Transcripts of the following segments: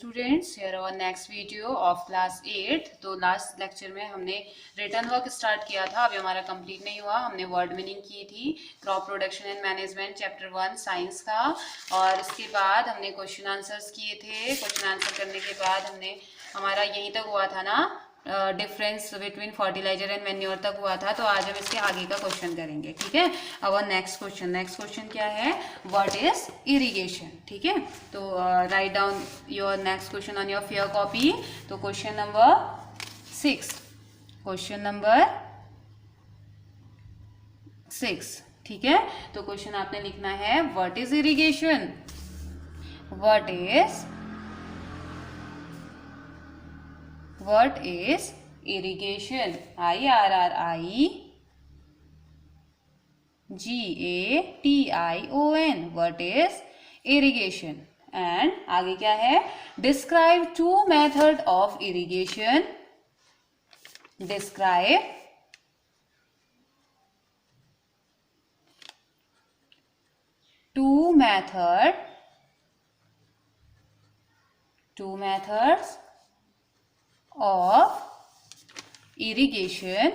Students, here our next video of class 8। तो last lecture में हमने रिटर्न वर्क स्टार्ट किया था, अभी हमारा कंप्लीट नहीं हुआ। हमने वर्ड मीनिंग की थी, crop production and management chapter 1 science का, और उसके बाद हमने क्वेश्चन आंसर्स किए थे। क्वेश्चन आंसर करने के बाद हमने हमारा यहीं तक हुआ था ना, difference between fertiliser and manure तक हुआ था। तो आज हम इसके आगे का क्वेश्चन करेंगे, ठीक है। अब नेक्स्ट क्वेश्चन क्या है, व्हाट इज इरिगेशन, ठीक है। तो write down your next question on your fair copy. तो क्वेश्चन नंबर 6, ठीक है। तो क्वेश्चन आपने लिखना है, what is irrigation, what is irrigation, IRRIGATION, what is irrigation। and आगे क्या है, describe two method of irrigation, describe two methods of irrigation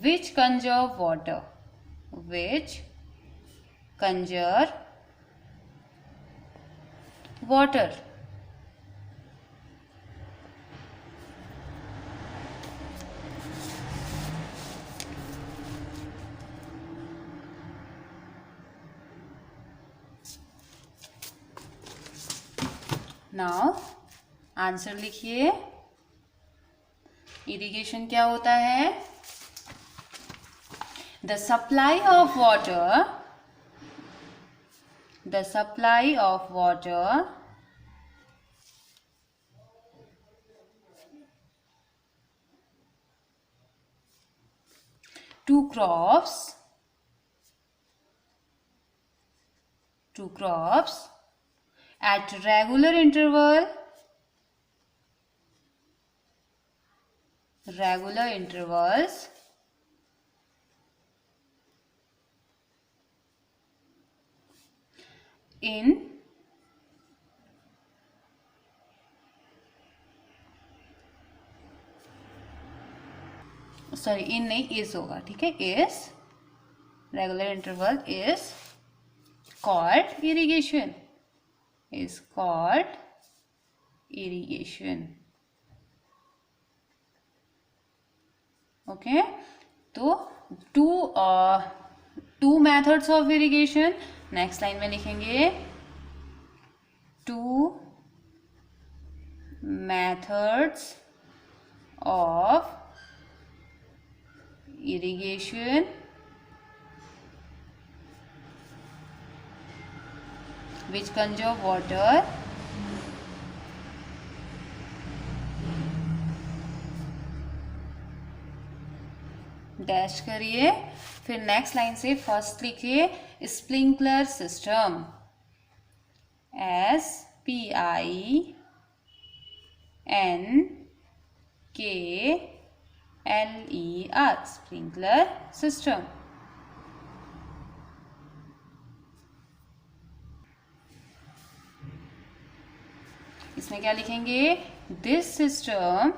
which conserve water, now answer लिखिए। इरिगेशन क्या होता है, the supply of water to crops at regular intervals in in नहीं, is होगा, ठीक है। Is regular interval is called irrigation, okay. तो two methods of irrigation, next line में लिखेंगे, two methods of irrigation which conserve water dash करिए, फिर next line से फर्स्ट लिखिए, sprinkler system, SPINKLER, sprinkler system. इसमें क्या लिखेंगे, this system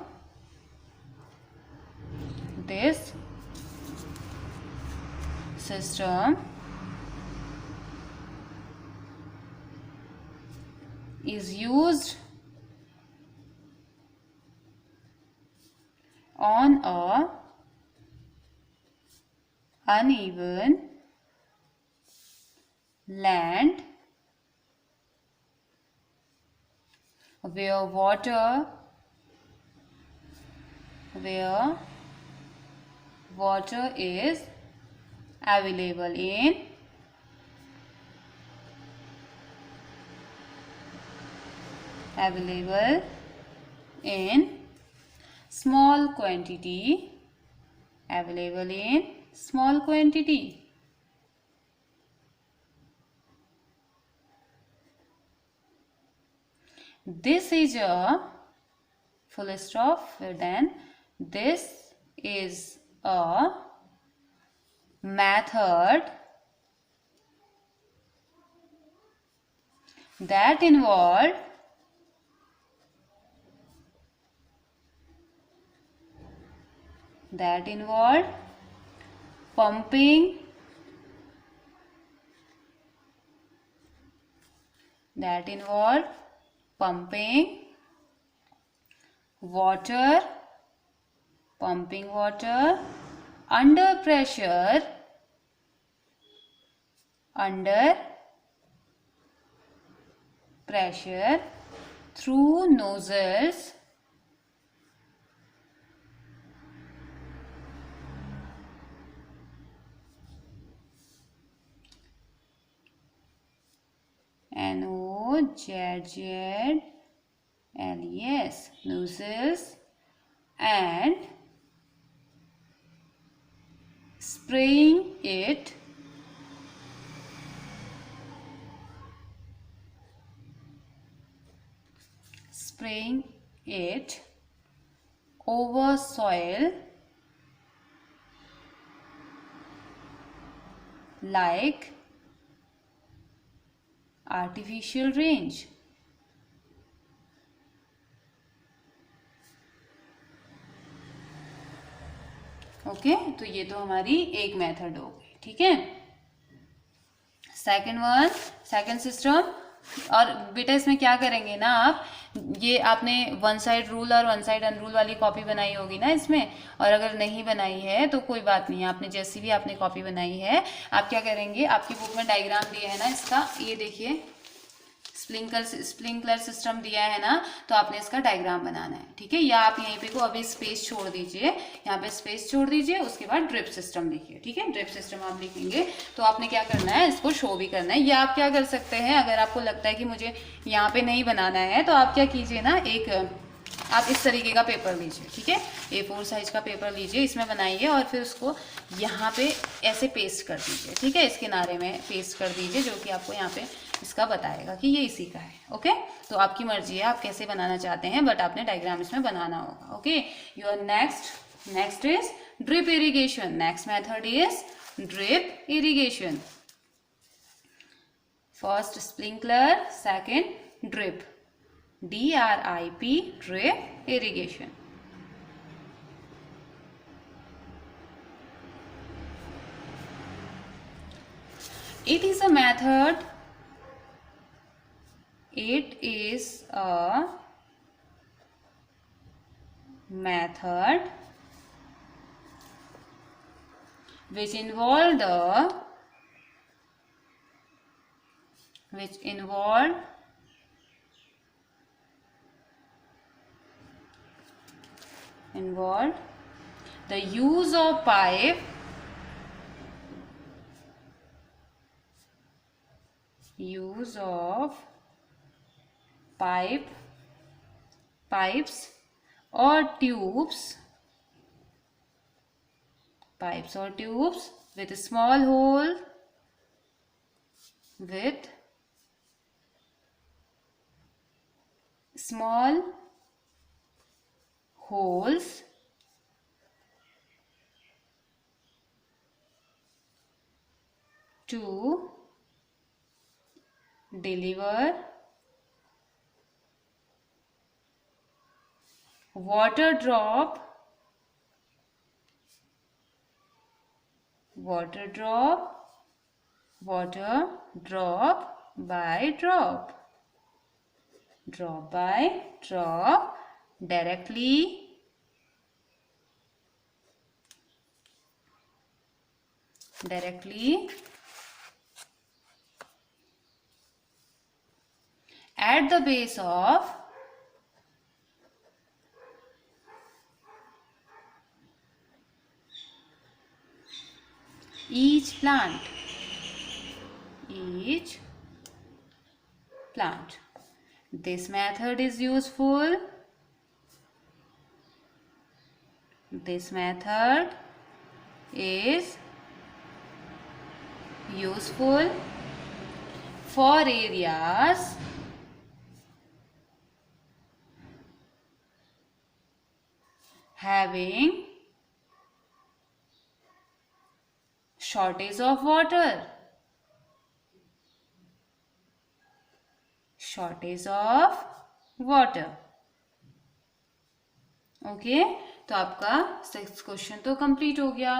is used on a uneven land where water is available in small quantity, This is a full stop, then this is a method that involve pumping water under pressure through nozzles nozzles and spraying it over soil like artificial range. Okay तो ये तो हमारी एक method हो गई, ठीक है। Second system, और बेटा इसमें क्या करेंगे ना आप, ये आपने वन साइड रूल और वन साइड अनरूल वाली कॉपी बनाई होगी ना इसमें, और अगर नहीं बनाई है तो कोई बात नहीं, आपने जैसी भी आपने कॉपी बनाई है, आप क्या करेंगे, आपकी बुक में डायग्राम दिया है ना इसका, ये देखिए स्प्रिंकलर सिस्टम दिया है ना, तो आपने इसका डायग्राम बनाना है, ठीक है। या आप यहीं पे को अभी स्पेस छोड़ दीजिए, यहाँ पे स्पेस छोड़ दीजिए, उसके बाद ड्रिप सिस्टम लिखिए, ठीक है। ड्रिप सिस्टम आप लिखेंगे तो आपने क्या करना है, इसको शो भी करना है। या आप क्या कर सकते हैं, अगर आपको लगता है कि मुझे यहाँ पे नहीं बनाना है, तो आप क्या कीजिए ना, आप इस तरीके का पेपर लीजिए, ठीक है, A4 साइज का पेपर लीजिए, इसमें बनाइए और फिर उसको यहाँ पे ऐसे पेस्ट कर दीजिए, ठीक है, इस किनारे में पेस्ट कर दीजिए, जो कि आपको यहाँ पे इसका बताएगा कि ये इसी का है। ओके, तो आपकी मर्जी है आप कैसे बनाना चाहते हैं, बट आपने डायग्राम इसमें बनाना होगा। Okay, your next is drip irrigation. Next method is drip irrigation. First sprinkler, second drip, DRIP, drip irrigation. It is a method which involve the use of pipes or tubes with a small hole holes to deliver water drop by drop directly at the base of each plant. This method is useful for areas having shortage of water, shortage of water. Okay तो आपका 6th question तो complete हो गया.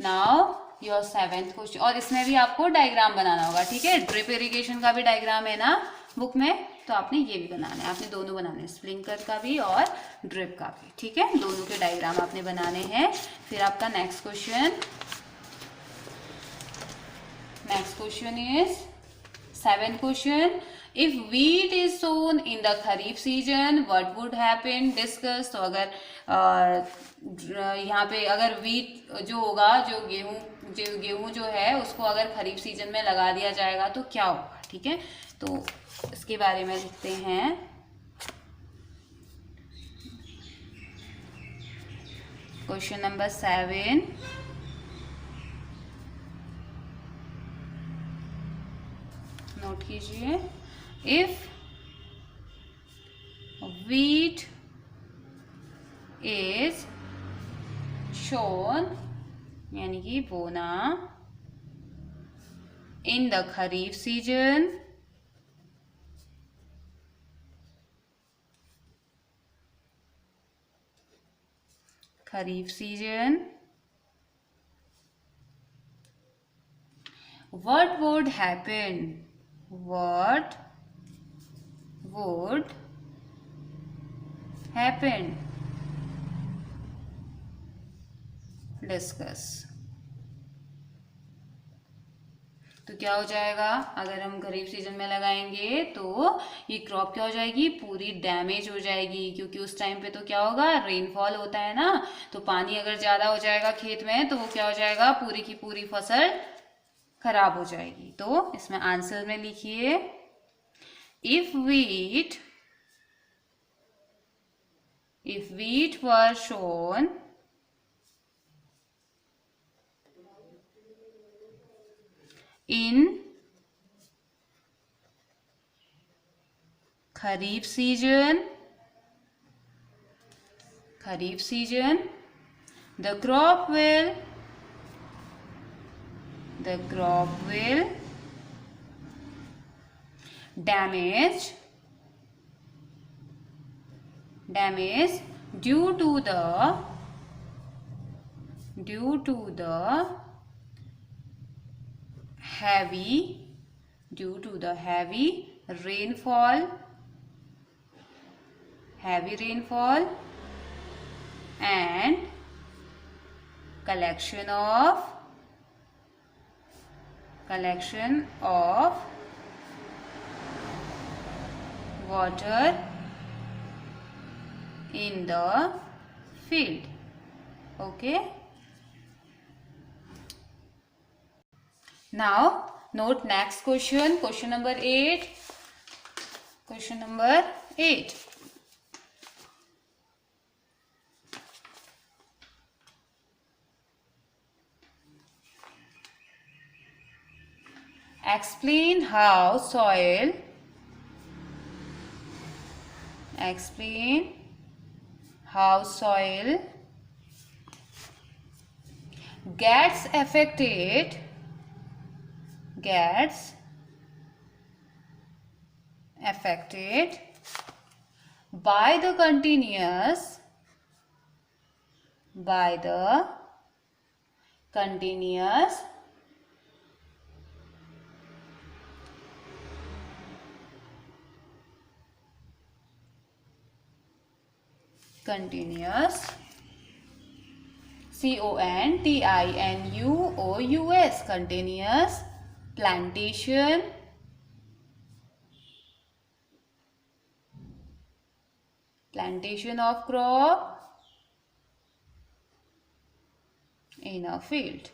Now your 7th question, और इसमें भी आपको diagram बनाना होगा. ठीक है, ड्रिप इरिगेशन का भी डायग्राम है ना बुक में, तो आपने ये भी बनाना है. आपने दोनों बनाने हैं, स्प्रिंकलर का भी और ड्रिप का भी. ठीक है, दोनों के डायग्राम आपने बनाने हैं. फिर आपका next question is 7th question. If wheat is sown in the kharif season what would happen? Discuss. तो अगर यहाँ पे अगर wheat जो होगा, जो गेहूँ जो है उसको अगर खरीफ सीजन में लगा दिया जाएगा तो क्या होगा. ठीक है, तो इसके बारे में लिखते हैं. Question number 7. नोट कीजिए. If wheat is sown यानी कि बोना in the kharif season, what would happen? What would happen? Discuss. तो क्या हो जाएगा, अगर हम खरीफ सीजन में लगाएंगे तो ये क्रॉप क्या हो जाएगी, पूरी डैमेज हो जाएगी. क्योंकि उस टाइम पे तो क्या होगा, रेनफॉल होता है ना, तो पानी अगर ज़्यादा हो जाएगा खेत में तो वो क्या हो जाएगा, पूरी की पूरी फसल खराब हो जाएगी. तो इसमें आंसर में लिखिए. If wheat were sown in kharif season, the crop will damage due to the heavy rainfall and collection of water in the field. Okay, now note next question number 8. Explain how soil gets affected by the continuous CONTINUOUS continuous plantation of crop in a field.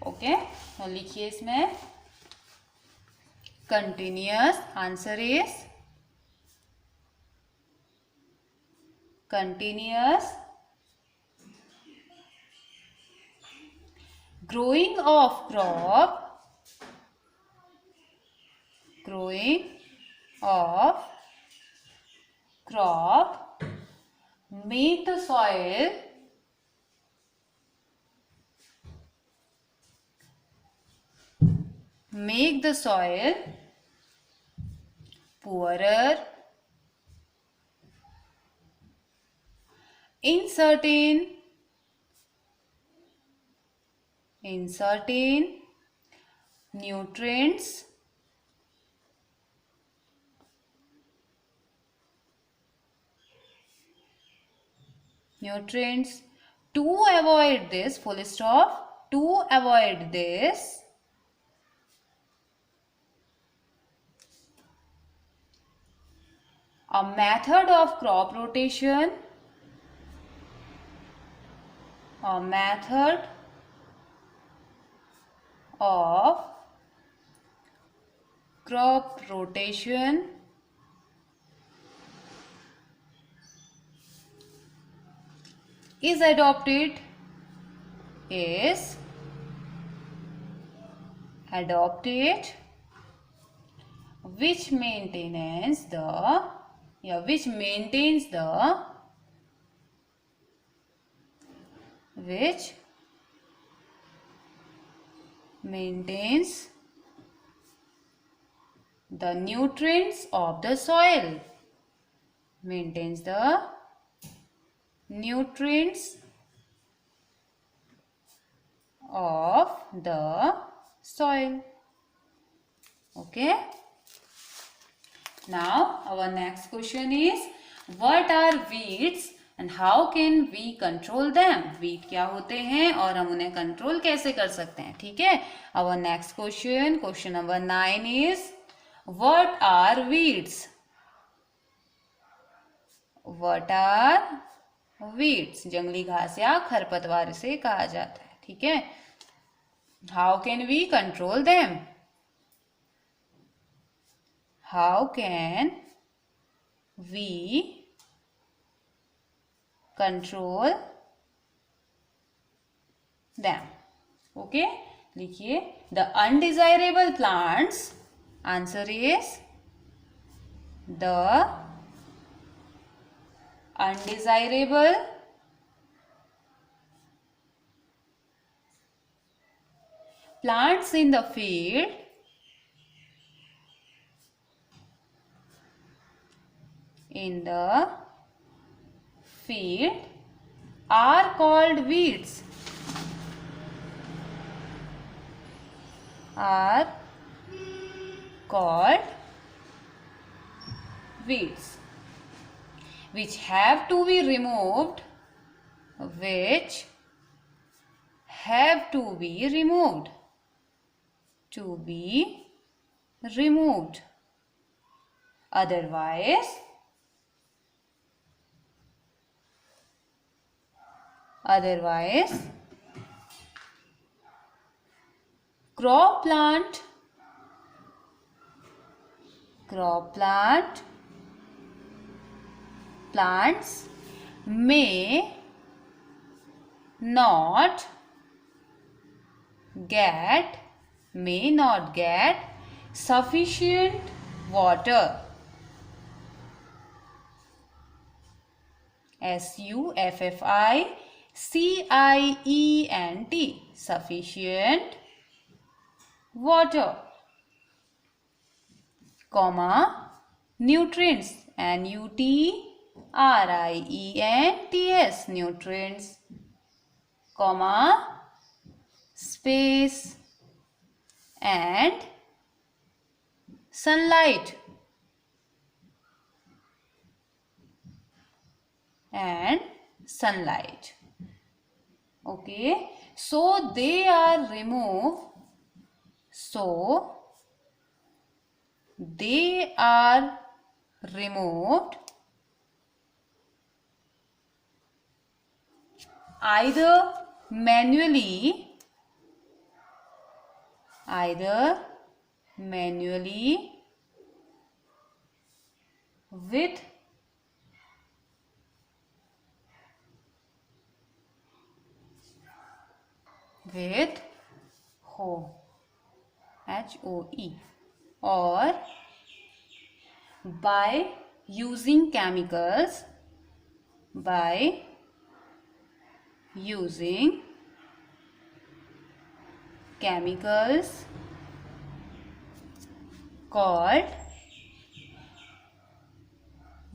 Okay, तो लिखिए इसमें continuous. Answer is continuous growing of crop make the soil poorer in certain nutrients to avoid this, full stop, to avoid this a method of crop rotation is adopted which maintains the nutrients of the soil, okay. Now our next question is, what are weeds and how can we control them? Wheat क्या होते हैं और हम उन्हें control कैसे कर सकते हैं, ठीक है. Our next question number 9 is, what are weeds? जंगली घास या खरपतवार इसे कहा जाता है, ठीक है. How can we control them? How can we control them? Okay, लिखिए. The undesirable plants, answer is the undesirable plants in the field are called weeds. Which have to be removed. Otherwise crop plant plants may not get sufficient water. SUFFICIENT, sufficient water, comma, nutrients, NUTRIENTS, nutrients, comma, space, and sunlight. Okay, so they are removed. Either manually with hoe, HOE, or by using chemicals by using chemicals called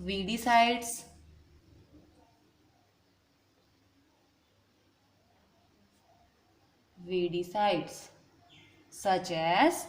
weedicides, such as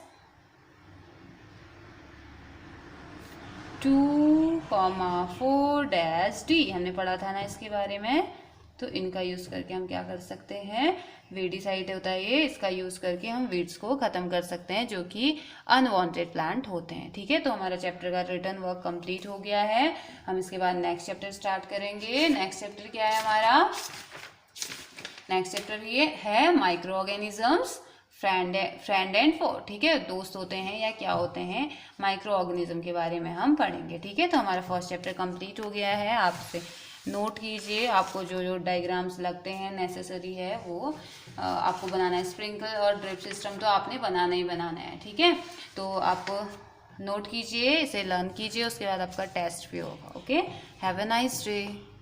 2,4-D हमने पढ़ा था ना इसके बारे में। तो इनका use करके हम क्या कर सकते हैं, वीडिसाइड होता है ये, इसका यूज़ करके हम वीड्स को ख़त्म कर सकते हैं जो कि अनवांटेड प्लांट होते हैं। ठीक है, तो हमारा चैप्टर का रिटन वर्क कंप्लीट हो गया है। हम इसके बाद नेक्स्ट चैप्टर स्टार्ट करेंगे। नेक्स्ट चैप्टर क्या है हमारा, नेक्स्ट चैप्टर ये है माइक्रो ऑर्गेनिजम्स फ्रेंड एंड फो। ठीक है, दोस्त होते हैं या क्या होते हैं, माइक्रो ऑर्गेनिज्म के बारे में हम पढ़ेंगे। ठीक है, तो हमारा फर्स्ट चैप्टर कंप्लीट हो गया है। आपसे नोट कीजिए, आपको जो जो डायग्राम्स लगते हैं नेसेसरी है वो आपको बनाना है। स्प्रिंकल और ड्रिप सिस्टम तो आपने बनाना ही बनाना है। ठीक है, तो आप नोट कीजिए, इसे लर्न कीजिए, उसके बाद आपका टेस्ट भी होगा। Okay, have a nice day.